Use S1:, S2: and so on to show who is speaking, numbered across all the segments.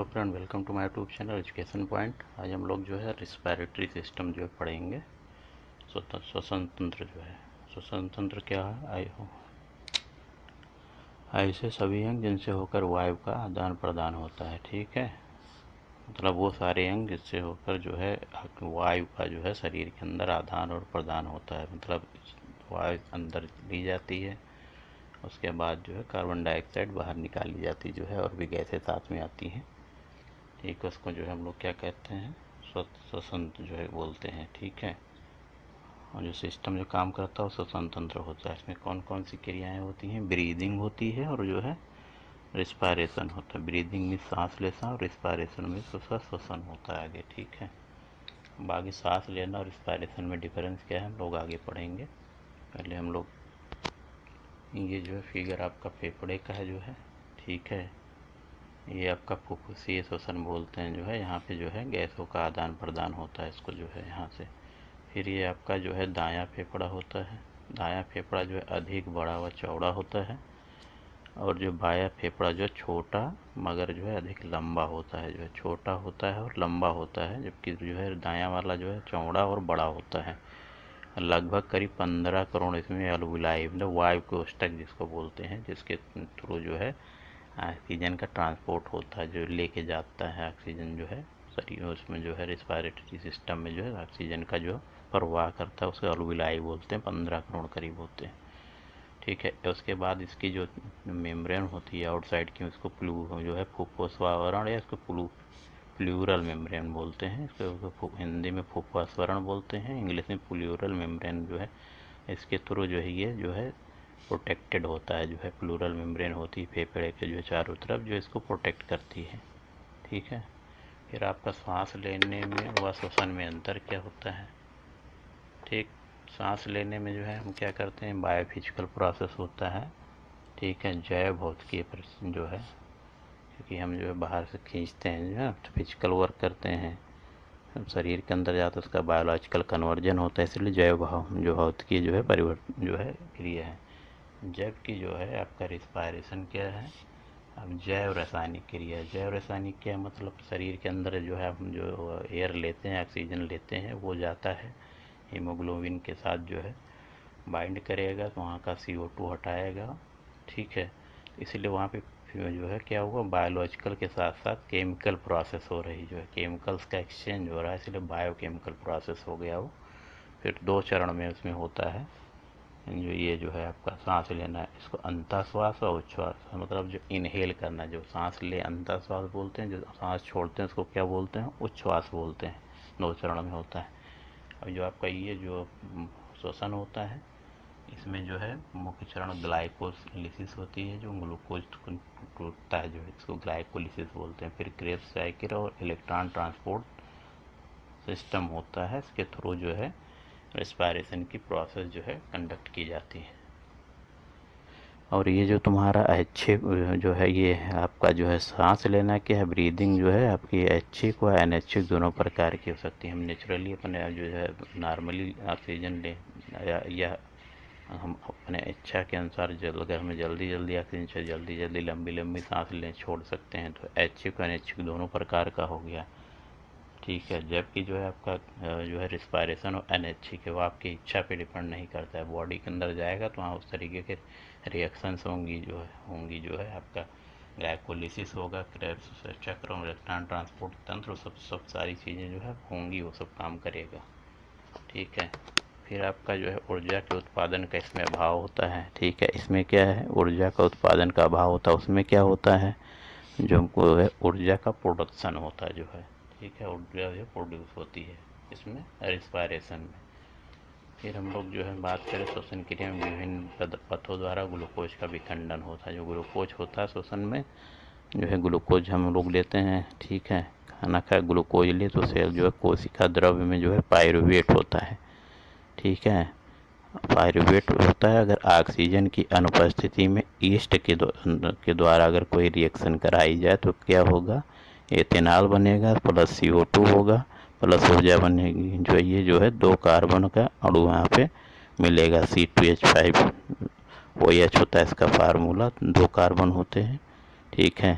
S1: Hello friend, welcome to my YouTube channel education point. आज हम लोग जो है रिस्पायरेटरी सिस्टम जो है पढ़ेंगे। श्वसन तंत्र जो है, श्वसन तंत्र क्या है? ऐसे सभी अंग जिनसे होकर वायु का आदान प्रदान होता है। ठीक है, मतलब वो सारे अंग जिससे होकर जो है वायु का जो है शरीर के अंदर आदान और प्रदान होता है। मतलब वायु अंदर ली जाती है, उसके बाद जो है कार्बन डाइऑक्साइड बाहर निकाली जाती जो है, और भी गैसें साथ में आती हैं। ठीक है, उसको जो है हम लोग क्या कहते हैं, श्वसन जो है बोलते हैं। ठीक है, और जो सिस्टम जो काम करता है वो श्वसन तंत्र होता है। इसमें कौन कौन सी क्रियाएं होती हैं? ब्रीदिंग होती है और जो है रिस्पायरेशन होता है। ब्रीदिंग में सांस लेना और रिस्पायरेशन में श्वसन होता है आगे। ठीक है, बाकी सांस लेना और रिस्पायरेशन में डिफरेंस क्या है हम लोग आगे पढ़ेंगे। पहले हम लोग ये जो है फिगर आपका फेफड़े का है जो है। ठीक है, ये आपका फुफ्फुसीय श्वसन बोलते हैं जो है। यहाँ पे जो है गैसों का आदान प्रदान होता है, इसको जो है यहाँ से। फिर ये आपका जो है दायां फेफड़ा होता है। दायां फेफड़ा जो है अधिक बड़ा व चौड़ा होता है, और जो बायां फेफड़ा जो है छोटा मगर जो है अधिक लंबा होता है। जो है छोटा होता है और लंबा होता है, जबकि जो है दायां वाला जो है चौड़ा और बड़ा होता है। लगभग करीब 15 करोड़ इसमें अलविलाई मतलब वायु कोष्ठक जिसको बोलते हैं, जिसके थ्रू जो है ऑक्सीजन का ट्रांसपोर्ट होता है, जो लेके जाता है ऑक्सीजन जो है शरीर, उसमें जो है रिस्पायरेटरी सिस्टम में जो है ऑक्सीजन का जो प्रवाह करता है उसे अलविलाई बोलते हैं। 15 करोड़ करीब होते हैं। ठीक है, उसके बाद इसकी जो मेम्ब्रेन होती है आउटसाइड की, उसको जो है फुफ्फुसवावरण या इसको प्लूरल मेम्ब्रेन बोलते हैं। इसको हिंदी में फुफ्फुसवरण बोलते हैं, इंग्लिश में प्लूरल मेम्ब्रेन जो है। इसके थ्रू जो है ये जो है प्रोटेक्टेड होता है। जो है प्लूरल मेम्ब्रेन होती है फेफड़े के जो चारों तरफ, जो इसको प्रोटेक्ट करती है। ठीक है, फिर आपका सांस लेने में व श्वसन में अंतर क्या होता है? ठीक, सांस लेने में जो है हम क्या करते हैं, बायोफिजिकल प्रोसेस होता है। ठीक है, जैव भौतिकीय जो है, क्योंकि हम जो है बाहर से खींचते हैं जो है, तो फिजिकल वर्क करते हैं, शरीर के अंदर जाता है, उसका बायोलॉजिकल कन्वर्जन होता है, इसलिए जैव जो भौतिकीय जो है परिवर्तन जो है क्रिया है। जबकि जो है आपका रिस्पायरेशन क्या है? अब जैव रासायनिक क्रिया। जैव रासायनिक क्या मतलब, शरीर के अंदर जो है हम जो एयर लेते हैं, ऑक्सीजन लेते हैं, वो जाता है हीमोग्लोबिन के साथ जो है बाइंड करेगा, तो वहाँ का CO2 हटाएगा। ठीक है, इसलिए वहाँ पे जो है क्या हुआ, बायोलॉजिकल के साथ साथ केमिकल प्रोसेस हो रही, जो है केमिकल्स का एक्सचेंज हो रहा है, इसलिए बायोकेमिकल प्रोसेस हो गया वो। फिर 2 चरण में उसमें होता है। जो ये जो है आपका सांस लेना है, इसको अंतःश्वास और उच्छ्वास, मतलब जो इनहेल करना, जो सांस ले अंतःश्वास बोलते हैं, जो सांस छोड़ते हैं उसको क्या बोलते हैं, उच्छ्वास बोलते हैं। 2 चरण में होता है। अब जो आपका ये जो श्वसन होता है, इसमें जो है मुख्य चरण ग्लाइकोलिसिस होती है, जो ग्लूकोज टूटता है, जो है इसको ग्लाइकोलिसिस बोलते हैं। फिर क्रेब्स साइकिल और इलेक्ट्रॉन ट्रांसपोर्ट सिस्टम होता है, इसके थ्रू जो है रेस्पायरेशन की प्रोसेस जो है कंडक्ट की जाती है। और ये जो तुम्हारा ऐच्छिक जो है, ये आपका जो है सांस लेना क्या है, ब्रीदिंग जो है आपकी ऐच्छिक व अनैच्छिक दोनों प्रकार की हो सकती है। हम नेचुरली अपने जो है नॉर्मली ऑक्सीजन लें, या हम अपने इच्छा के अनुसार अगर हमें जल्दी जल्दी ऑक्सीजन चाहिए, जल्दी जल्दी लंबी लंबी सांस लें छोड़ सकते हैं। तो ऐच्छिक व अनैच्छिक दोनों प्रकार का हो गया। ठीक है, जबकि जो है आपका जो है रिस्पायरेशन और अनैच्छिक है, वो आपकी इच्छा पे डिपेंड नहीं करता है। बॉडी के अंदर जाएगा तो वहाँ उस तरीके के रिएक्शंस होंगी जो है आपका ग्लाइकोलिसिस होगा, क्रेब्स चक्र और इलेक्ट्रॉन ट्रांसपोर्ट तंत्र, सब सारी चीज़ें जो है होंगी, वो सब काम करेगा। ठीक है, फिर आपका जो है ऊर्जा के उत्पादन का इसमें अभाव होता है। ठीक है, इसमें क्या है, ऊर्जा का उत्पादन का अभाव होता है। उसमें क्या होता है, जो हमको है ऊर्जा का प्रोडक्शन होता है जो है। ठीक है, ऊर्जा जो प्रोड्यूस होती है इसमें रिस्पायरेशन में। फिर हम लोग जो है बात करें श्वसन क्रिया में, विभिन्न पथों द्वारा ग्लूकोज का विखंडन होता है। जो ग्लूकोज होता है श्वसन में, जो है ग्लूकोज हम लोग लेते हैं। ठीक है, खाना खाए ग्लूकोज ले तो सेल जो है कोशिका द्रव्य में जो है पायरुवेट होता है। ठीक है, पायरुवेट होता है अगर ऑक्सीजन की अनुपस्थिति में ईस्ट के द्वारा अगर कोई रिएक्शन कराई जाए तो क्या होगा, एथेनॉल बनेगा प्लस CO2 होगा प्लस ऊर्जा बनेगी। जो ये जो है 2 कार्बन का अणु यहाँ पे मिलेगा, C2H5 OH होता है इसका फार्मूला, 2 कार्बन होते हैं। ठीक है,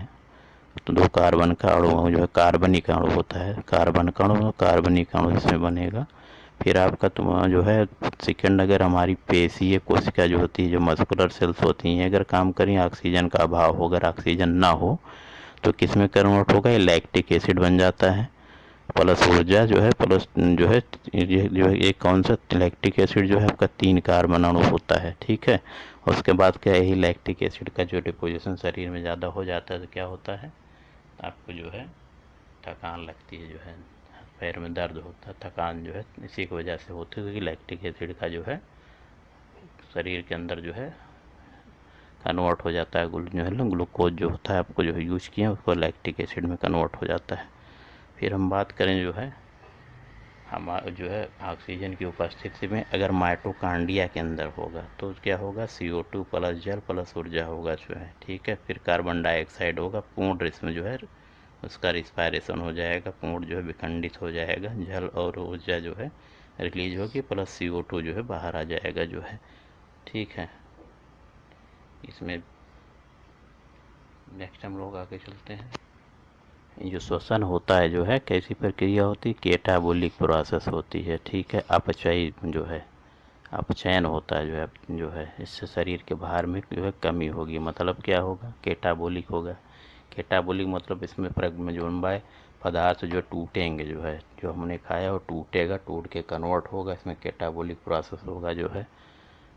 S1: तो 2 कार्बन का अणु जो है कार्बनिक अणु होता है, कार्बन का अणु कार्बनिक अणु इसमें बनेगा। फिर आपका जो है सेकेंड, अगर हमारी पेशीय कोशिका जो होती है, जो मस्कुलर सेल्स होती हैं, अगर काम करें, ऑक्सीजन का अभाव हो, अगर ऑक्सीजन ना हो तो किस में कन्वर्ट होगा, ये लैक्टिक एसिड बन जाता है। प्लस ऊर्जा जो है, प्लस जो है ये जो है एक कौन सा लैक्टिक एसिड जो है आपका 3 कार्बन अणु होता है, ठीक है। उसके बाद क्या, यही लैक्टिक एसिड का जो डिपोजिशन शरीर में ज़्यादा हो जाता है तो क्या होता है, आपको जो है थकान लगती है, जो है पैर में दर्द होता है, थकान जो है इसी की वजह से होती है, क्योंकि लैक्टिक एसिड का जो है शरीर के अंदर जो है कन्वर्ट हो जाता है, जो है ना ग्लूकोज जो होता है आपको जो है यूज किया उसको लैक्टिक एसिड में कन्वर्ट हो जाता है। फिर हम बात करें जो है हमारा जो है ऑक्सीजन की उपस्थिति में अगर माइटोकांड्रिया के अंदर होगा तो क्या होगा, CO2 प्लस जल प्लस ऊर्जा होगा जो है, ठीक है। फिर कार्बन डाइऑक्साइड होगा, पूर्ण इसमें जो है उसका रिस्पायरेशन हो जाएगा, पूर्ण जो है विखंडित हो जाएगा, जल और ऊर्जा जो है रिलीज होगी, प्लस CO2 जो है बाहर आ जाएगा जो है, ठीक है। इसमें नेक्स्ट हम लोग आगे चलते हैं। जो श्वसन होता है जो है कैसी प्रक्रिया होती है, कैटाबोलिक प्रोसेस होती है, ठीक है। अपचय जो है अपचयन होता है जो है इससे शरीर के भार में जो है कमी होगी, मतलब क्या होगा, कैटाबोलिक होगा। कैटाबोलिक मतलब इसमें प्रगमजोनबाय पदार्थ जो टूटेंगे, जो है जो हमने खाया वो टूटेगा, टूट के कन्वर्ट होगा, इसमें कैटाबोलिक प्रोसेस होगा जो है,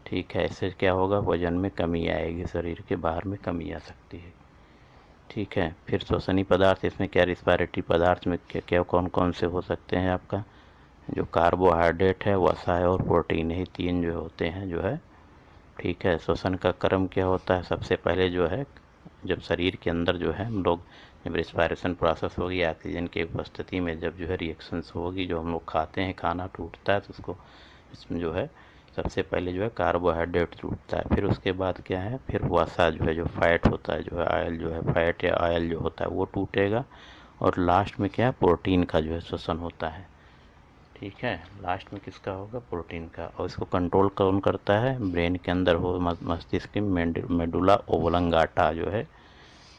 S1: ठीक है। इससे क्या होगा, वजन में कमी आएगी, शरीर के बाहर में कमी आ सकती है, ठीक है। फिर श्वसनीय पदार्थ, इसमें क्या रिस्पायरेटरी पदार्थ में क्या क्या कौन कौन से हो सकते हैं, आपका जो कार्बोहाइड्रेट है, वसा है और प्रोटीन है, 3 जो होते हैं जो है, ठीक है। श्वसन का क्रम क्या होता है, सबसे पहले जो है जब शरीर के अंदर जो है हम लोग जब रिस्पायरेशन प्रोसेस होगी ऑक्सीजन की उपस्थिति में, जब जो है रिएक्शंस होगी, जो हम लोग खाते हैं खाना टूटता है तो उसको इसमें जो है सबसे पहले जो है कार्बोहाइड्रेट टूटता है, फिर उसके बाद क्या है, फिर वसा जो है जो फैट होता है, जो है ऑयल जो है फैट या ऑयल जो होता है वो टूटेगा, और लास्ट में क्या है, प्रोटीन का जो है श्वसन होता है, ठीक है। लास्ट में किसका होगा, प्रोटीन का। और इसको कंट्रोल कौन करता है, ब्रेन के अंदर हो मस्तिष्क मेडुला ओब्लंगाटा जो है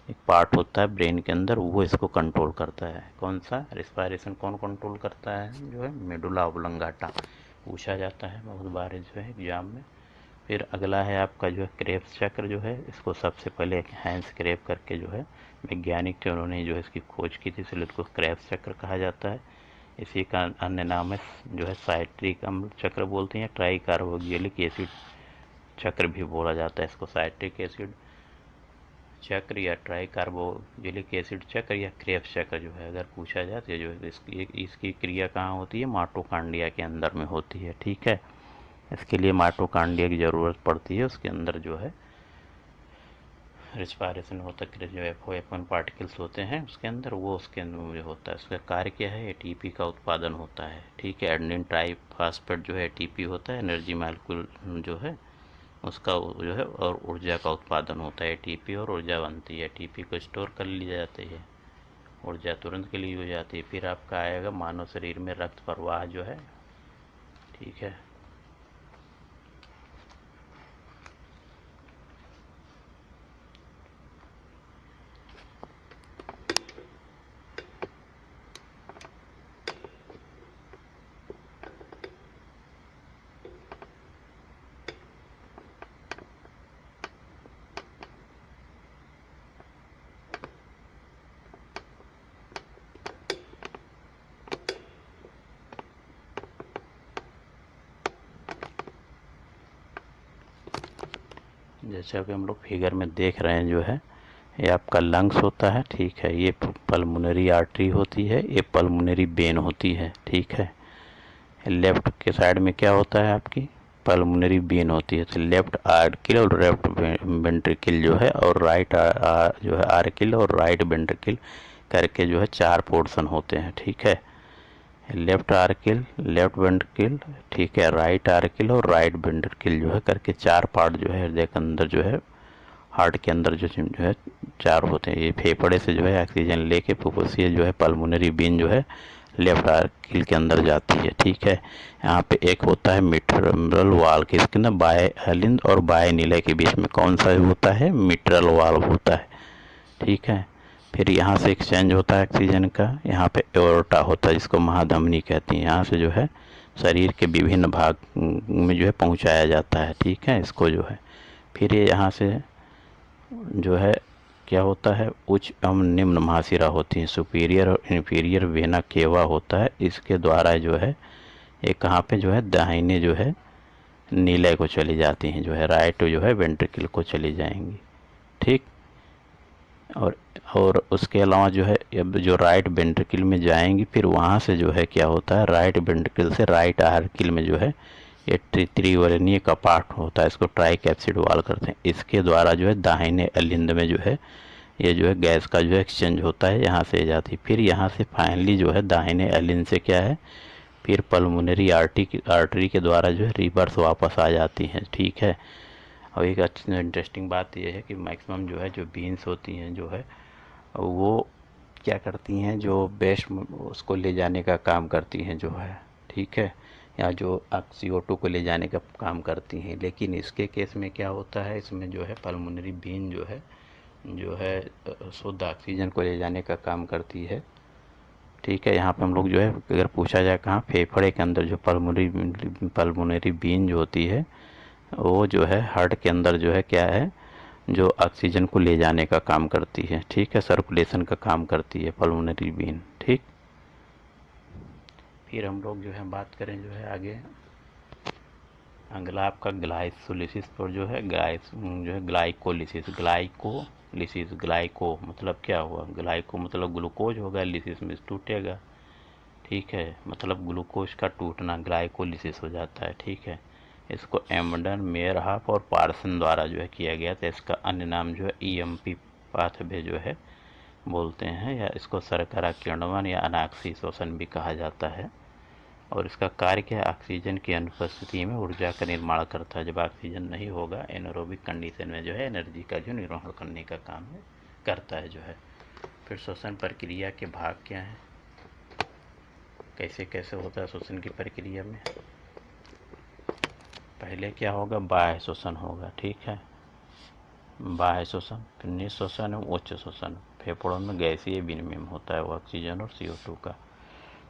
S1: एक पार्ट होता है ब्रेन के अंदर, वो इसको कंट्रोल करता है। कौन सा, रिस्पायरेशन कौन कंट्रोल करता है, जो है मेडुला ओब्लंगाटा, पूछा जाता है बहुत बार जो है एग्जाम में। फिर अगला है आपका जो है क्रेब्स चक्र जो है, इसको सबसे पहले हैंस क्रेब करके जो है वैज्ञानिक थे, उन्होंने जो है इसकी खोज की थी, इसलिए इसको क्रेब्स चक्र कहा जाता है। इसी का अन्य नाम है जो है साइट्रिक अम्ल चक्र बोलते हैं, ट्राई कार्बोक्सिलिक एसिड चक्र भी बोला जाता है इसको, साइट्रिक एसिड चक्र या ट्राई कार्बोक्सिलिक एसिड चक्र या क्रेब्स चक्र जो है अगर पूछा जाए तो जो है इसकी क्रिया कहाँ होती है, माइटोकांड्रिया के अंदर में होती है, ठीक है। इसके लिए माइटोकांड्रिया की ज़रूरत पड़ती है, उसके अंदर जो है रिस्पायरेशन होता है, जो F1 पार्टिकल्स होते हैं उसके अंदर, वो उसके अंदर जो होता है उसका कार्य क्या है, ATP का उत्पादन होता है, ठीक है। एडेनिन ट्राइफॉस्फेट जो है ATP होता है, एनर्जी मॉलिक्यूल जो है उसका जो है, और ऊर्जा का उत्पादन होता है, ATP और ऊर्जा बनती है, ATP को स्टोर कर ली जाती है, ऊर्जा तुरंत के लिए हो जाती है। फिर आपका आएगा मानव शरीर में रक्त प्रवाह जो है, ठीक है। जैसा कि हम लोग फिगर में देख रहे हैं जो है, ये आपका लंग्स होता है, ठीक है। ये पल्मोनरी आर्टरी होती है, ये पल्मोनरी वेन होती है, ठीक है। लेफ्ट के साइड में क्या होता है, आपकी पल्मोनरी वेन होती है, तो लेफ्ट आर्किल और लेफ्ट वेंट्रिकल जो है, और राइट जो है आर्किल और राइट वेंट्रिकल करके जो है 4 पोर्शन होते हैं, ठीक है। लेफ्ट आर्किल, लेफ्ट वेंट्रिकल, ठीक है, राइट आर्किल और राइट वेंट्रिकल जो है करके 4 पार्ट जो है हृदय के अंदर जो है, हार्ट के अंदर जो है 4 होते हैं। ये फेफड़े से जो है ऑक्सीजन लेके फुफ्फुसिया जो है पल्मोनरी वेन जो है लेफ्ट आर्किल के अंदर जाती है, ठीक है। यहाँ पे एक होता है मिट्रल वाल्व, किसके अंदर, बायलिन और बायनिला के बीच में कौन सा होता है, मिट्रल वाल्व होता है, ठीक है। फिर यहाँ से एक्सचेंज होता है ऑक्सीजन का, यहाँ पे एओर्टा होता है जिसको महाधमनी कहती हैं, यहाँ से जो है शरीर के विभिन्न भाग में जो है पहुँचाया जाता है, ठीक है। इसको जो है फिर ये यहाँ से जो है क्या होता है, उच्च एवं निम्न महाशिरा होती हैं, सुपीरियर और इन्फीरियर वेना केवा होता है, इसके द्वारा जो है ये कहाँ पे जो है दाहिने जो है नीले को चली जाती हैं, जो है राइट जो है वेंट्रिकल को चली जाएंगी, ठीक। और उसके अलावा जो है अब जो राइट वेंट्रिकल में जाएंगी, फिर वहाँ से जो है क्या होता है, राइट वेंट्रिकल से राइट आर्किल में जो है ये त्रिवर्णीय कपाट होता है, इसको ट्राई कैप्सिड वाल करते हैं, इसके द्वारा जो है दाहिने अलिंद में जो है ये जो है गैस का जो है एक्सचेंज होता है, यहाँ से जाती है। फिर यहाँ से फाइनली जो है दाहिने अलिंद से क्या है, फिर पल्मोनरी आर्टरी के द्वारा जो है रिवर्स वापस आ जाती हैं, ठीक है। और एक अच्छी इंटरेस्टिंग बात यह है कि मैक्सिमम जो है जो बीन्स होती हैं जो है वो क्या करती हैं, जो बेस्ट उसको ले जाने का काम करती हैं जो है, ठीक है, या जो CO2 को ले जाने का काम करती हैं। लेकिन इसके केस में क्या होता है, इसमें जो है पल्मोनरी बीन जो है शुद्ध ऑक्सीजन को ले जाने का काम करती है, ठीक है। यहाँ पे हम लोग जो है अगर पूछा जाए कहाँ, फेफड़े के अंदर जो पल्मोनरी बीन जो होती है वो जो है हार्ट के अंदर जो है क्या है, जो ऑक्सीजन को ले जाने का काम करती है, ठीक है, सर्कुलेशन का काम करती है पल्मोनरी बीन, ठीक। फिर हम लोग जो है बात करें जो है आगे अगला आपका ग्लाइकोलिसिस पर जो है ग्लाइकोलिसिस ग्लाइको मतलब क्या हुआ, ग्लाइको मतलब ग्लूकोज होगा, लिसिस में टूटेगा, ठीक है, मतलब ग्लूकोज का टूटना ग्लाइकोलिसिस हो जाता है, ठीक है। इसको एम्बडन, मेयरहाफ और पार्सन द्वारा जो है किया गया था। इसका अन्य नाम जो है EMP पाथवे जो है बोलते हैं, या इसको शर्करा किण्वन या अनाक्सी शोषण भी कहा जाता है। और इसका कार्य क्या है, ऑक्सीजन की अनुपस्थिति में ऊर्जा का निर्माण करता है। जब ऑक्सीजन नहीं होगा एनारोबिक कंडीशन में जो है एनर्जी का जो निर्माण करने का काम करता है जो है। फिर श्वसन प्रक्रिया के भाग क्या हैं, कैसे कैसे होता है श्वसन की प्रक्रिया में। पहले क्या होगा, बाह्य श्वसन होगा, ठीक है, बाह्य श्वसन, फिर निःश्वसन है उच्च श्वसन। फेफड़ों में गैसीय विनिमय होता है वो ऑक्सीजन और CO2 का,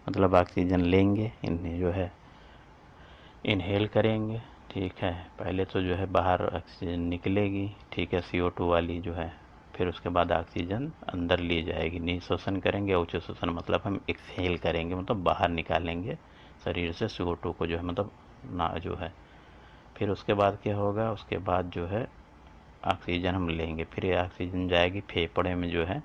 S1: मतलब ऑक्सीजन लेंगे, इन्हें जो है इनहेल करेंगे, ठीक है, पहले तो जो है बाहर ऑक्सीजन निकलेगी, ठीक है, CO2 वाली जो है, फिर उसके बाद ऑक्सीजन अंदर ली जाएगी। निःश्वसन करेंगे, उच्च श्वसन मतलब हम एक्सहेल करेंगे, मतलब बाहर निकालेंगे शरीर से CO2 को जो है, मतलब ना जो है। फिर उसके बाद क्या होगा, उसके बाद जो है ऑक्सीजन हम लेंगे, फिर ये ऑक्सीजन जाएगी फेफड़े में, जो है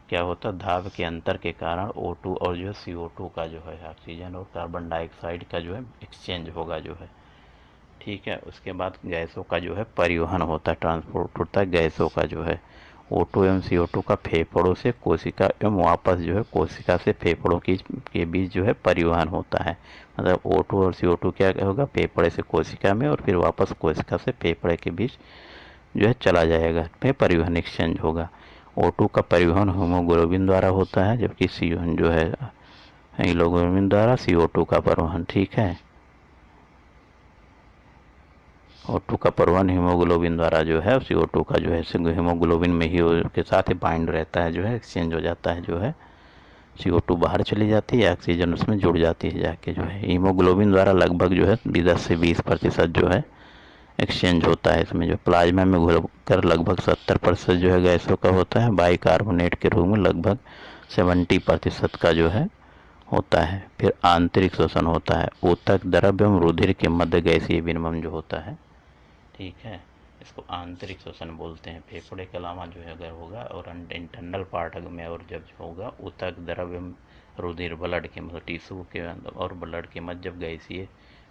S1: क्या होता है, दाब के अंतर के कारण O2 और जो है CO2 का जो है ऑक्सीजन और कार्बन डाइऑक्साइड का जो है एक्सचेंज होगा जो है, ठीक है। उसके बाद गैसों का जो है परिवहन होता है, ट्रांसपोर्ट होता है गैसों का जो है, O2 एवं CO2 का फेफड़ों से कोशिका एवं वापस जो है कोशिका से फेफड़ों के बीच जो है परिवहन होता है। मतलब O2 और CO2 क्या होगा, फेफड़े से कोशिका में और फिर वापस कोशिका से फेफड़े के बीच जो है चला जाएगा, फिर परिवहन एक्सचेंज होगा। O2 का परिवहन हीमोग्लोबिन द्वारा होता है, जबकि CO जो है हीमोग्लोबिन द्वारा CO2 का परिवहन, ठीक है। O2 का परिवहन हीमोग्लोबिन द्वारा जो है, CO2 का जो है हीमोग्लोबिन में ही के साथ ही बाइंड रहता है, जो है एक्सचेंज हो जाता है, जो है CO2 बाहर चली जाती है, ऑक्सीजन उसमें जुड़ जाती है जाके, जो है हीमोग्लोबिन द्वारा लगभग जो है 10 से 20% जो है एक्सचेंज होता है। इसमें जो प्लाज्मा में घुलकर लगभग 70% जो है गैसों का होता है, बाइकार्बोनेट के रूप में लगभग 70% का जो है होता है। फिर आंतरिक श्वसन होता है, ऊतक, द्रव्य एवं रुधिर के मध्य गैसीय विनिमय जो होता है, ठीक है, इसको आंतरिक श्वसन बोलते हैं। फेफड़े के अलावा जो है अगर होगा और इंटरनल पार्ट में, और जब होगा ऊतक, द्रव्य, रुधिर, ब्लड के मतलब टिश्यू के और ब्लड के मध्य जब गैसीय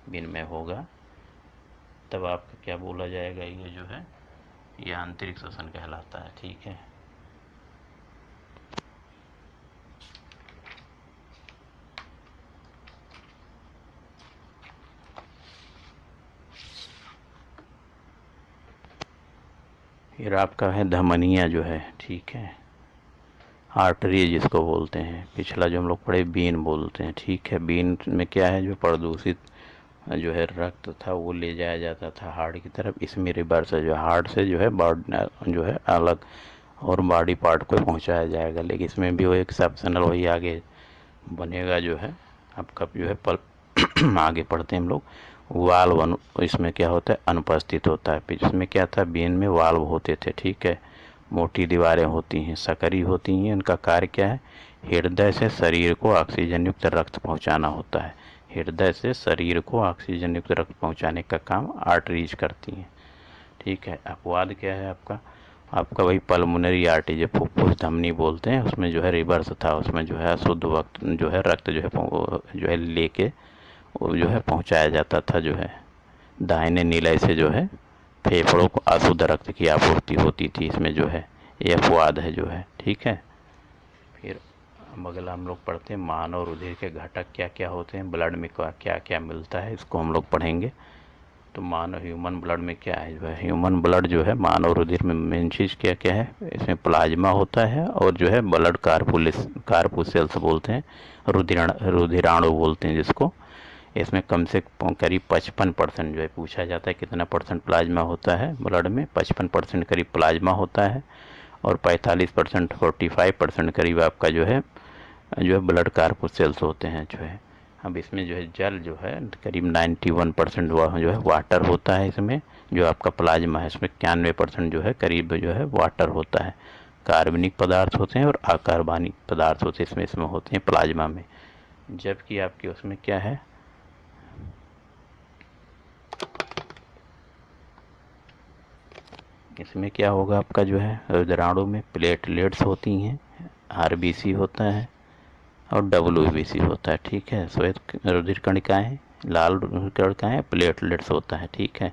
S1: विनिमय होगा, तब आपका क्या बोला जाएगा, ये जो है ये आंतरिक श्वसन कहलाता है, ठीक है। फिर आपका है धमनिया जो है, ठीक है, आर्टरी जिसको बोलते हैं। पिछला जो हम लोग पढ़े बीन बोलते हैं, ठीक है। बीन में क्या है, जो प्रदूषित जो है रक्त था वो ले जाया जाता था हार्ट की तरफ, इसमें रिवर्स है, जो हार्ट से जो है बॉडी जो है अलग और बॉडी पार्ट को पहुंचाया जाएगा। लेकिन इसमें भी वो एक्सेप्शनल वही आगे बनेगा जो है आपका जो है पल आगे पढ़ते हैं हम लोग। वाल्व इसमें क्या होता है, अनुपस्थित होता है। फिर इसमें क्या था, वेन में वाल्व होते थे, ठीक है। मोटी दीवारें होती हैं, सकरी होती हैं। उनका कार्य क्या है, हृदय से शरीर को ऑक्सीजन युक्त रक्त पहुंचाना होता है। हृदय से शरीर को ऑक्सीजन युक्त रक्त पहुंचाने का काम आर्टरीज करती हैं, ठीक है। अपवाद क्या है आपका वही पल्मोनरी आर्टरी जो फुफ्फुस धमनी बोलते हैं, उसमें जो है रिवर्स था। उसमें जो है शुद्ध वक्त जो है रक्त जो है लेके वो जो है पहुंचाया जाता था, जो है दाहिने नीले से जो है फेफड़ों को अशुद्ध रक्त की आपूर्ति होती थी। इसमें जो है ये अपवाद है जो है, ठीक है। फिर अगला हम लोग पढ़ते हैं मानव रुधिर के घटक क्या क्या होते हैं, ब्लड में क्या क्या मिलता है, इसको हम लोग पढ़ेंगे। तो मानव ह्यूमन ब्लड में क्या है, जो है ह्यूमन ब्लड जो है मानव रुधिर में मेन चीज़ क्या क्या है, इसमें प्लाज्मा होता है और जो है ब्लड कार्पुसेल्स बोलते हैं, रुधिराणु बोलते हैं जिसको। इसमें कम से करीब 55% जो है पूछा जाता है कितना परसेंट प्लाज्मा होता है ब्लड में। 55% करीब प्लाज्मा होता है और 45% 45% करीब आपका जो है ब्लड कार्पुसेल्स होते हैं जो है। अब इसमें जो है जल जो है करीब 91% जो है वाटर होता है। इसमें जो आपका प्लाज्मा है इसमें 91% जो है करीब जो है वाटर होता है। कार्बनिक पदार्थ होते हैं और अकार्बनिक पदार्थ होते हैं इसमें होते हैं प्लाज्मा में। जबकि आपके उसमें क्या है, इसमें क्या होगा आपका जो है रुधिराणु में प्लेटलेट्स होती हैं, आरबीसी होता है और डब्ल्यूबीसी होता है, ठीक है। श्वेत रुधिर कणिकाएं, लाल कणिकाएं, प्लेटलेट्स होता है, ठीक है।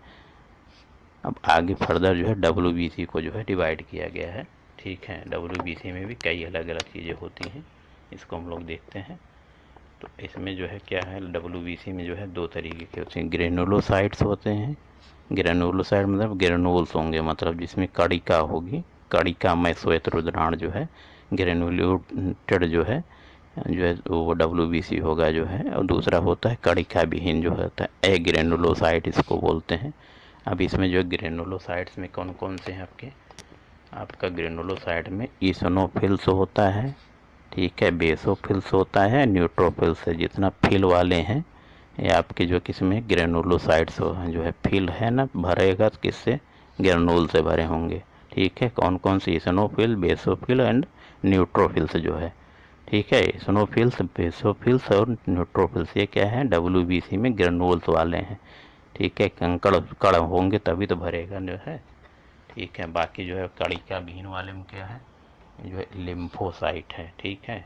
S1: अब आगे फर्दर जो है डब्ल्यूबीसी को जो है डिवाइड किया गया है, ठीक है। डब्ल्यूबीसी में भी कई अलग अलग चीज़ें होती हैं, इसको हम लोग देखते हैं। तो इसमें जो है क्या है, डब्ल्यूबीसी में जो है दो तरीके के होते हैं, ग्रेनुलोसाइट्स होते हैं। ग्रेनुलोसाइट मतलब ग्रेनुल्स होंगे, मतलब जिसमें कणिका होगी, कणिका में श्वेत रुधिराण जो है ग्रेनुलेटेड जो है वो डब्ल्यूबीसी होगा जो है। और दूसरा होता है कणिका विहीन जो होता है एग्रेनुलोसाइट इसको बोलते हैं। अब इसमें जो ग्रेनुलोसाइट्स में कौन कौन से हैं आपका ग्रेनुलोसाइट में ईसोनोफिल्स होता है, ठीक है, बेसोफिल्स होता है, न्यूट्रोफिल्स है। जितना फिल वाले हैं ये आपके जो किसमें ग्रेनुलोसाइट्स जो है फिल है ना, भरेगा तो किससे, ग्रेनुल से भरे होंगे, ठीक है। कौन कौन से, ईसोनोफिल, बेसोफिल एंड न्यूट्रोफिल्स जो है, ठीक है। ईसोनोफिल्स, बेसोफिल्स और न्यूट्रोफिल्स ये क्या है, डब्ल्यूबीसी में ग्रेनुल्स वाले हैं, ठीक है। कण होंगे तभी तो भरेगा जो है, ठीक है। बाकी जो है कणिका विहीन वाले में क्या है, जो है लिम्फोसाइट है, ठीक है।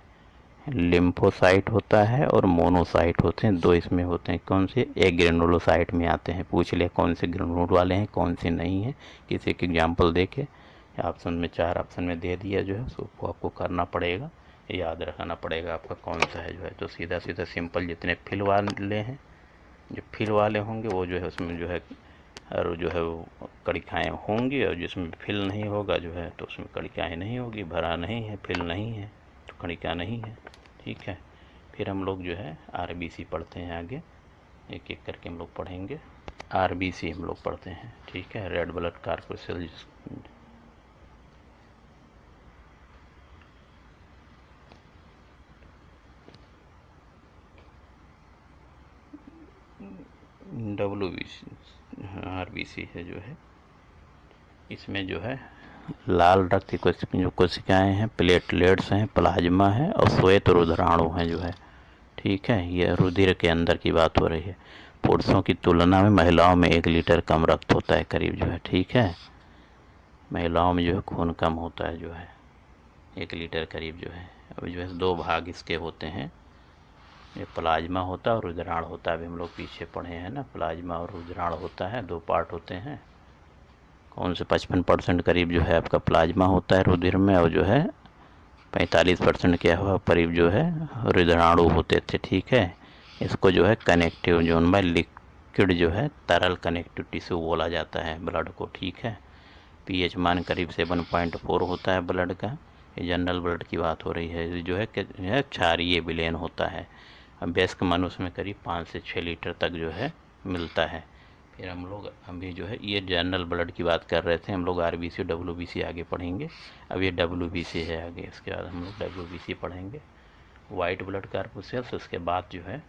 S1: लिम्फोसाइट होता है और मोनोसाइट होते हैं, दो इसमें होते हैं। कौन से, एक ग्रेनुलोसाइट में आते हैं। पूछ ले कौन से ग्रेनुल वाले हैं कौन से नहीं है, किसी एक एग्जाम्पल दे के ऑप्शन में 4 ऑप्शन में दे दिया जो है, उसको आपको करना पड़ेगा, याद रखना पड़ेगा आपका कौन सा है जो है। तो सीधा सीधा सिंपल जितने फिल वाले हैं, जो फिल वाले होंगे वो जो है उसमें जो है और जो है वो कणिकाएँ होंगी, और जिसमें फिल नहीं होगा जो है तो उसमें कणिकाएँ नहीं होगी, भरा नहीं है, फिल नहीं है तो कणिका नहीं है, ठीक है। फिर हम लोग जो है आरबीसी पढ़ते हैं, आगे एक एक करके हम लोग पढ़ेंगे। आरबीसी हम लोग पढ़ते हैं, ठीक है, red blood corpuscular. WBC RBC है जो है, इसमें जो है लाल रक्त की जो कोशिकाएँ हैं, प्लेटलेट्स हैं, प्लाज्मा है और श्वेत रुधिराणु हैं जो है, ठीक है। ये रुधिर के अंदर की बात हो रही है। पुरुषों की तुलना में महिलाओं में 1 लीटर कम रक्त होता है करीब जो है, ठीक है। महिलाओं में जो है खून कम होता है जो है, 1 लीटर करीब जो है। अब जो है 2 भाग इसके होते हैं, ये प्लाज्मा होता है और रुधिराण होता है। अभी हम लोग पीछे पढ़े हैं ना, प्लाज्मा और रुधिराण होता है, 2 पार्ट होते हैं। कौन से 55% करीब जो है आपका प्लाज्मा होता है रुधिर में, और जो है 45% क्या हुआ करीब जो है रुधिराणु होते थे, ठीक है। इसको जो है कनेक्टिव जोन बाय लिक्विड जो है तरल कनेक्टिव टिश्यू बोला जाता है ब्लड को, ठीक है। पीएच मान करीब 7.4 होता है ब्लड का। ये जनरल ब्लड की बात हो रही है, जो है क्षारीय विलयन होता है। अब वयस्क मनुष्य में करीब 5 से 6 लीटर तक जो है मिलता है, फिर हम लोग अभी जो है ये जनरल ब्लड की बात कर रहे थे, हम लोग आरबीसी डब्ल्यूबीसी आगे पढ़ेंगे। अब ये डब्ल्यूबीसी है आगे, इसके बाद हम लोग डब्ल्यूबीसी पढ़ेंगे, वाइट ब्लड कॉर्पुसेल्स। उसके बाद जो है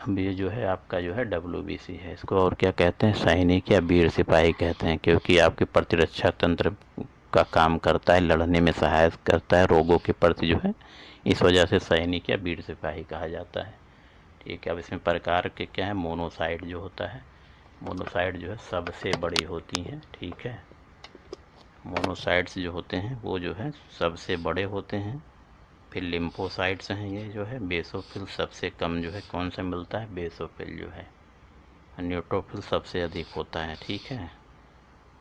S1: अब ये जो है आपका जो है डब्ल्यूबीसी है, इसको और क्या कहते हैं, सैनिक या वीर सिपाही कहते हैं, क्योंकि आपके प्रतिरक्षा तंत्र का काम करता है, लड़ने में सहायता करता है रोगों के प्रति जो है, इस वजह से सैनिक या वीर सिपाही कहा जाता है। ठीक है, अब इसमें प्रकार के क्या है, मोनोसाइट जो होता है, मोनोसाइट जो है सबसे बड़ी होती हैं। ठीक है, मोनोसाइट्स जो होते हैं वो जो है सबसे बड़े होते हैं। फिर लिम्फोसाइट्स हैं, ये जो है बेसोफिल सबसे कम जो है कौन सा मिलता है, बेसोफिल जो है। न्यूट्रोफिल सबसे अधिक होता है। ठीक है,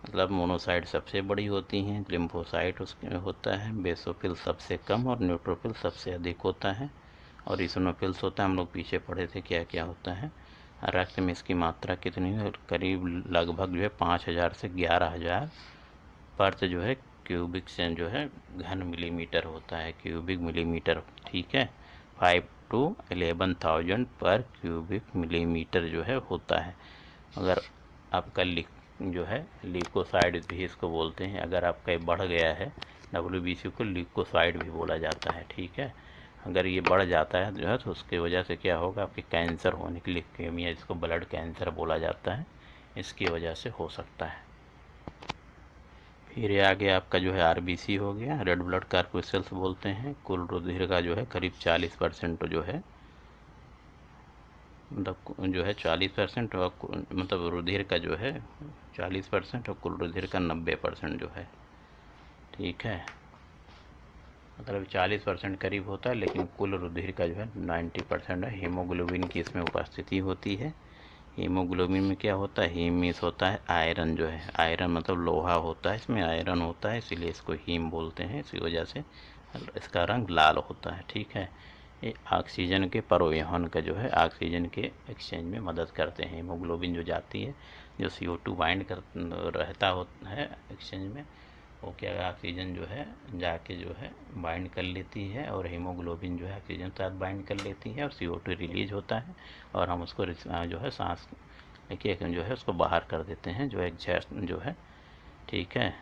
S1: मतलब मोनोसाइट सबसे बड़ी होती हैं, लिम्फोसाइट उसमें होता है, बेसोफिल सबसे कम और न्यूट्रोफिल सबसे अधिक होता है। और इसिनोफिल्स होता है, हम लोग पीछे पढ़े थे क्या क्या होता है। रक्त में इसकी मात्रा कितनी है, करीब लगभग जो है 5000 से 11000 पर्थ जो है क्यूबिक से जो है घन मिलीमीटर होता है, क्यूबिक मिलीमीटर। ठीक है, 5 to 11,000 पर क्यूबिक मिलीमीटर जो है होता है। अगर आपका जो है ल्यूकोसाइड भी इसको बोलते हैं, अगर आपका ये बढ़ गया है, डब्ल्यूबीसी को ल्यूकोसाइड भी बोला जाता है। ठीक है, अगर ये बढ़ जाता है जो है तो उसकी वजह से क्या होगा, आपके कैंसर होने की ल्यूकेमिया, जिसको ब्लड कैंसर बोला जाता है, इसकी वजह से हो सकता है। फिर आगे आपका जो है आरबीसी हो गया, रेड ब्लड कॉर्पुसेल्स बोलते हैं। कुल रुधिर का जो है करीब 40% जो है, मतलब जो है 40%, और मतलब रुधिर का जो है 40% और कुल रुधिर का 90% जो है। ठीक है, मतलब 40% करीब होता है, लेकिन कुल रुधिर का जो है 90% है। हीमोग्लोबिन की इसमें उपस्थिति होती है। हीमोग्लोबिन में क्या होता है, हीम मीन्स होता है आयरन जो है, आयरन मतलब लोहा होता है, इसमें आयरन होता है, इसीलिए इसको हीम बोलते हैं, इसी वजह से इसका रंग लाल होता है। ठीक है, ये ऑक्सीजन के परिवहन का जो है, ऑक्सीजन के एक्सचेंज में मदद करते हैं। हीमोग्लोबिन जो जाती है, जो CO2 बाइंड कर रहता होता है एक्सचेंज में, वो क्या ऑक्सीजन जो है जाके जो है बाइंड कर लेती है, और हीमोग्लोबिन जो है ऑक्सीजन के साथ बाइंड कर लेती है, और CO2 रिलीज होता है, और हम उसको जो है सांस लेके जो है उसको बाहर कर देते हैं, जो एग्जॉस्ट जो है। ठीक है,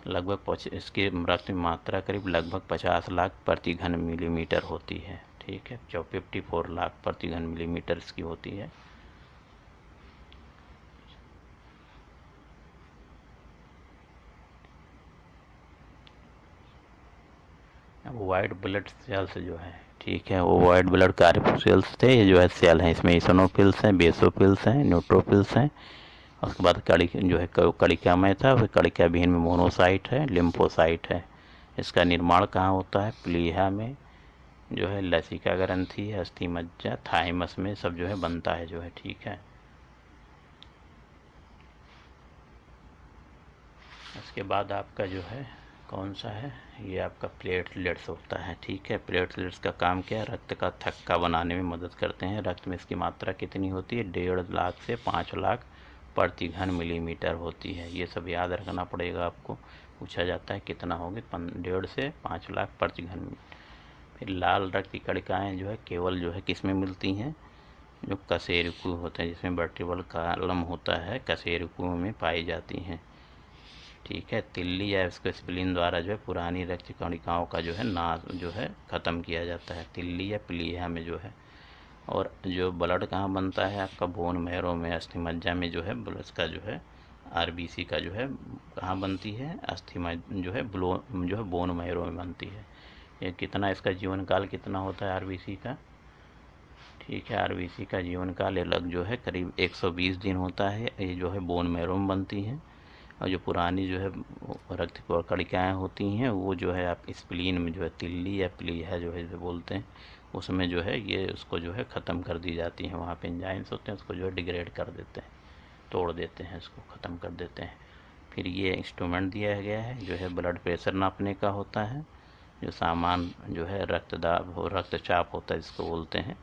S1: लगभग इसके रक्त में मात्रा करीब लगभग 50 लाख प्रति घन मिलीमीटर होती है। ठीक है, 54 लाख प्रति घन मिलीमीटर इसकी होती है। वाइट ब्लड सेल्स जो है, ठीक है, वो वाइट ब्लड कॉर्पुसेल्स थे, ये जो है सेल हैं, इसमें इसिनोफिल्स हैं, बेसोफिल्स हैं, न्यूट्रोफिल्स हैं। उसके बाद कड़ी जो है कड़िका में था, फिर कड़िका विहीन में मोनोसाइट है, लिम्फोसाइट है। इसका निर्माण कहाँ होता है, प्लीहा में जो है, लसिका ग्रंथि, अस्थि मज्जा, थाइमस में सब जो है बनता है जो है। ठीक है, इसके बाद आपका जो है कौन सा है, ये आपका प्लेटलेट्स होता है। ठीक है, प्लेटलेट्स का काम क्या है, रक्त का थक्का बनाने में मदद करते हैं। रक्त में इसकी मात्रा कितनी होती है, 1.5 लाख से 5 लाख प्रति घन मिलीमीटर होती है। ये सब याद रखना पड़ेगा आपको, पूछा जाता है कितना होगी, 1.5 से 5 लाख प्रति घन। फिर लाल रक्त की कणिकाएँ जो है केवल जो है किस में मिलती हैं, जो कशेरुकी होते हैं, जिसमें वर्टिब्रल कॉलम होता है, कशेरुकियों में पाई जाती हैं। ठीक है, तिल्ली या इसको स्प्लीन द्वारा जो है पुरानी रक्त कणिकाओं का जो है नाश जो है ख़त्म किया जाता है, तिल्ली या प्लीहा में जो है। और जो ब्लड कहाँ बनता है आपका, बोन मैरो में, अस्थि मज्जा में जो है ब्लड का जो है आरबीसी का जो है कहाँ बनती है, अस्थि जो है जो है बोन मैरो में बनती है। ये कितना, इसका जीवन काल कितना होता है आरबीसी का। ठीक है, आरबीसी का जीवन काल अलग जो है करीब 120 दिन होता है। ये जो है बोन मैरो में बनती हैं, और जो पुरानी जो है रक्त कणिकाएँ होती हैं वो जो है आप स्प्लीन में जो है, तिल्ली या प्लीहा जो है इसे बोलते हैं, उसमें जो है ये उसको जो है ख़त्म कर दी जाती हैं। वहाँ पे एंजाइम्स होते हैं, उसको जो है डिग्रेड कर देते हैं, तोड़ देते हैं, इसको ख़त्म कर देते हैं। फिर ये इंस्ट्रूमेंट दिया गया है जो है ब्लड प्रेशर नापने का होता है, जो सामान जो है रक्तदाब हो, रक्तचाप होता है इसको बोलते हैं।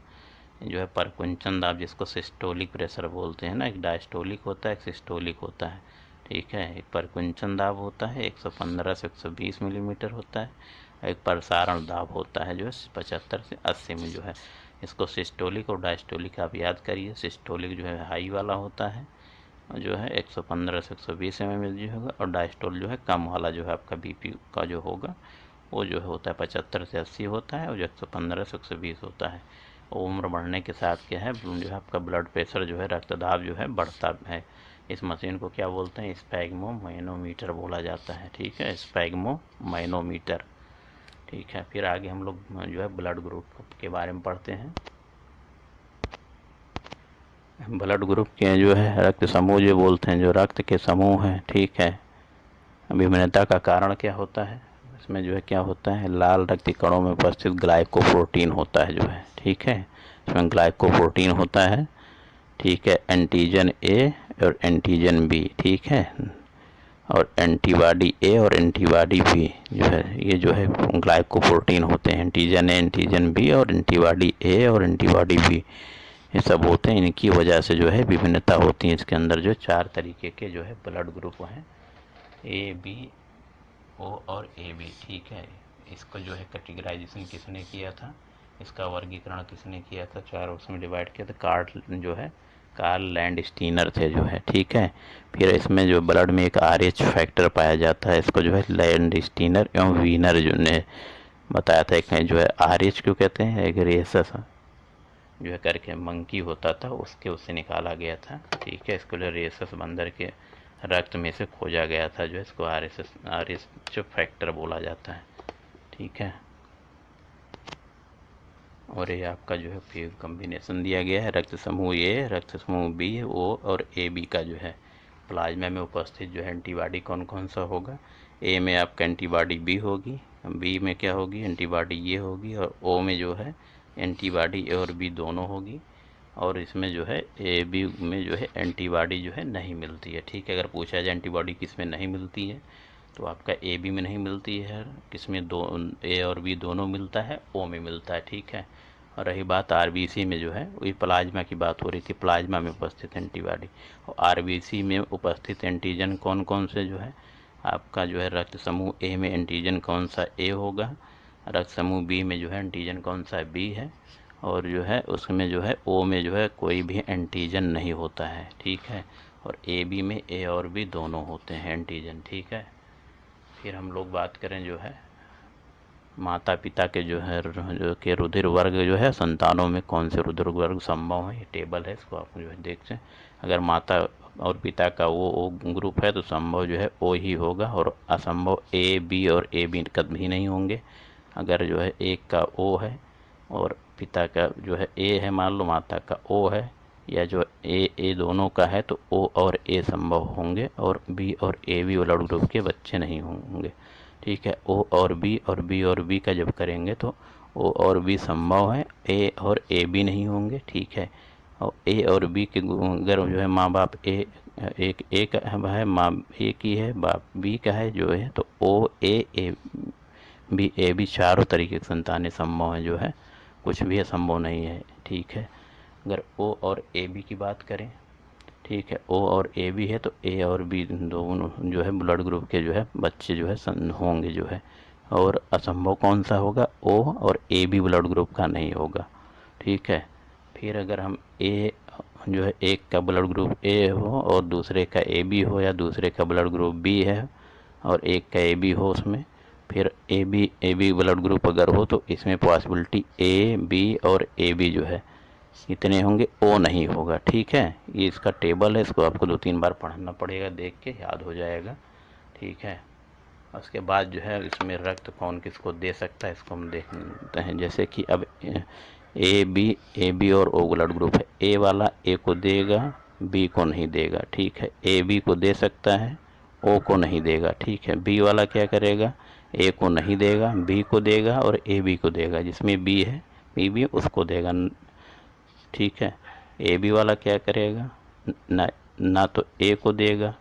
S1: जो है परकुंचन दाब, जिसको सिस्टोलिक प्रेशर बोलते हैं ना, एक डायस्टोलिक होता है, एक सिस्टोलिक होता है, ठीक है। एक परकुंचन दाब होता है 115 से 120 मिलीमीटर होता है, एक प्रसारण दाब होता है जो है 75 से 80 में जो है। इसको सिस्टोलिक और डायस्टोलिक आप याद करिए। सिस्टोलिक जो है हाई वाला होता है जो है 115 से 120 mm जो होगा, और डायस्टोल जो है कम वाला जो है आपका बीपी का जो होगा वो जो होता है 75 से 80 होता है, और जो 115 से 120 होता है। उम्र बढ़ने के साथ क्या है जो है आपका ब्लड प्रेशर जो है, रक्तदाब जो है बढ़ता है। इस मशीन को क्या बोलते हैं? स्पैग्मो मैनोमीटर बोला जाता है, ठीक है, स्पैग्मो मैनोमीटर, ठीक है। फिर आगे हम लोग जो है ब्लड ग्रुप के बारे में पढ़ते हैं। ब्लड ग्रुप के जो है रक्त समूह जो बोलते हैं, जो रक्त के समूह हैं, ठीक है। विभिन्नता का कारण क्या होता है? इसमें जो है क्या होता है, लाल रक्त कणों में उपस्थित ग्लाइकोप्रोटीन होता है जो है, ठीक है। इसमें ग्लाइकोप्रोटीन होता है, ठीक है, एंटीजन ए और एंटीजन बी, ठीक है, और एंटीबॉडी ए और एंटीबॉडी बी जो है, ये जो है ग्लाइकोप्रोटीन होते हैं। एंटीजन ए, एंटीजन बी और एंटीबॉडी ए और एंटीबॉडी बी, ये सब होते हैं। इनकी वजह से जो है विभिन्नता होती है। इसके अंदर जो 4 तरीके के जो है ब्लड ग्रुप हैं, ए, बी, ओ और ए बी, ठीक है। इसको जो है कैटेगराइजेशन किसने किया था, इसका वर्गीकरण किसने किया था? 4 उसमें डिवाइड किया था। कार्ल लैंडस्टीनर थे जो है, ठीक है। फिर इसमें जो ब्लड में एक RH फैक्टर पाया जाता है, इसको जो है लैंडस्टीनर एवं वीनर जो ने बताया था। एक जो है RH क्यों कहते हैं, एक रेसस जो है करके मंकी होता था, उससे निकाला गया था, ठीक है। इसको रेसस बंदर के रक्त में से खोजा गया था, जो इसको RH फैक्टर बोला जाता है, ठीक है। और ये आपका जो है फिर कॉम्बिनेशन दिया गया है, रक्त समूह ए, रक्त समूह बी, ओ और ए बी का जो है प्लाज्मा में उपस्थित जो है एंटीबॉडी कौन कौन सा होगा। ए में आपका एंटीबॉडी बी होगी, बी में क्या होगी, एंटीबॉडी ए होगी, और ओ में जो है एंटीबॉडी ए और बी दोनों होगी। और इसमें जो है ए बी में जो है एंटीबॉडी जो है नहीं मिलती है, ठीक है। अगर पूछा जाए एंटीबॉडी किस में नहीं मिलती है, तो आपका ए बी में नहीं मिलती है, किसमें दो ए और बी दोनों मिलता है, ओ में मिलता है, ठीक है। और रही बात RBC में जो है, वही प्लाज्मा की बात हो रही थी, प्लाज्मा में उपस्थित एंटीबॉडी। और RBC में उपस्थित एंटीजन कौन कौन से जो है, आपका जो है रक्त समूह ए में एंटीजन कौन सा ए होगा, रक्त समूह बी में जो है एंटीजन कौन सा बी है, और जो है उसमें जो है ओ में जो है कोई भी एंटीजन नहीं होता है, ठीक है। और ए बी में ए और बी दोनों होते हैं एंटीजन, ठीक है। फिर हम लोग बात करें जो है माता पिता के जो है जो के रुधिर वर्ग जो है, संतानों में कौन से रुधिर वर्ग संभव है, ये टेबल है, इसको आप जो है देखते हैं। अगर माता और पिता का ओ ग्रुप है तो संभव जो है ओ ही होगा, और असंभव ए बी और ए बी कभी नहीं होंगे। अगर जो है एक का ओ है और पिता का जो है ए है, मान लो माता का ओ है, या जो ए दोनों का है, तो ओ और ए संभव होंगे, और बी और ए बी ब्लड ग्रुप के बच्चे नहीं होंगे, ठीक है। ओ और बी और बी और बी का जब करेंगे तो ओ और बी संभव है, ए और ए बी नहीं होंगे, ठीक है। और ए और बी के अगर जो है माँ बाप एक का है, माँ ए की है, बाप बी का है जो है, तो ओ ए बी चारों तरीके की संतानें संभव हैं जो है, कुछ भी असंभव नहीं है, ठीक है। अगर ओ और ए बी की बात करें, ठीक है, ओ और ए बी है, तो ए और बी दोनों जो है ब्लड ग्रुप के जो है बच्चे जो है होंगे जो है। और असंभव कौन सा होगा, ओ और ए बी ब्लड ग्रुप का नहीं होगा, ठीक है। फिर अगर हम ए जो है एक का ब्लड ग्रुप ए हो और दूसरे का ए बी हो, या दूसरे का ब्लड ग्रुप बी है और एक का ए बी हो उसमें, फिर ए बी ब्लड ग्रुप अगर हो, तो इसमें पॉसिबिलिटी ए बी और ए बी जो है इतने होंगे, ओ नहीं होगा, ठीक है। ये इसका टेबल है, इसको आपको 2-3 बार पढ़ना पड़ेगा, देख के याद हो जाएगा, ठीक है। उसके बाद जो है इसमें रक्त कौन किसको दे सकता है, इसको हम देखते हैं। जैसे कि अब ए बी और ओ ब्लड ग्रुप है, ए वाला ए को देगा, बी को नहीं देगा, ठीक है। ए बी को दे सकता है, ओ को नहीं देगा, ठीक है। बी वाला क्या करेगा, ए को नहीं देगा, बी को देगा, और ए बी को देगा, जिसमें बी है बी भी उसको देगा, ठीक है। ए बी वाला क्या करेगा, ना तो ए को देगा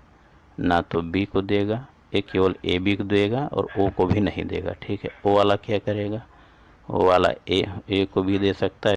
S1: ना तो बी को देगा, ये केवल ए बी को देगा और ओ को भी नहीं देगा, ठीक है। ओ वाला क्या करेगा, ओ वाला ए को भी दे सकता है,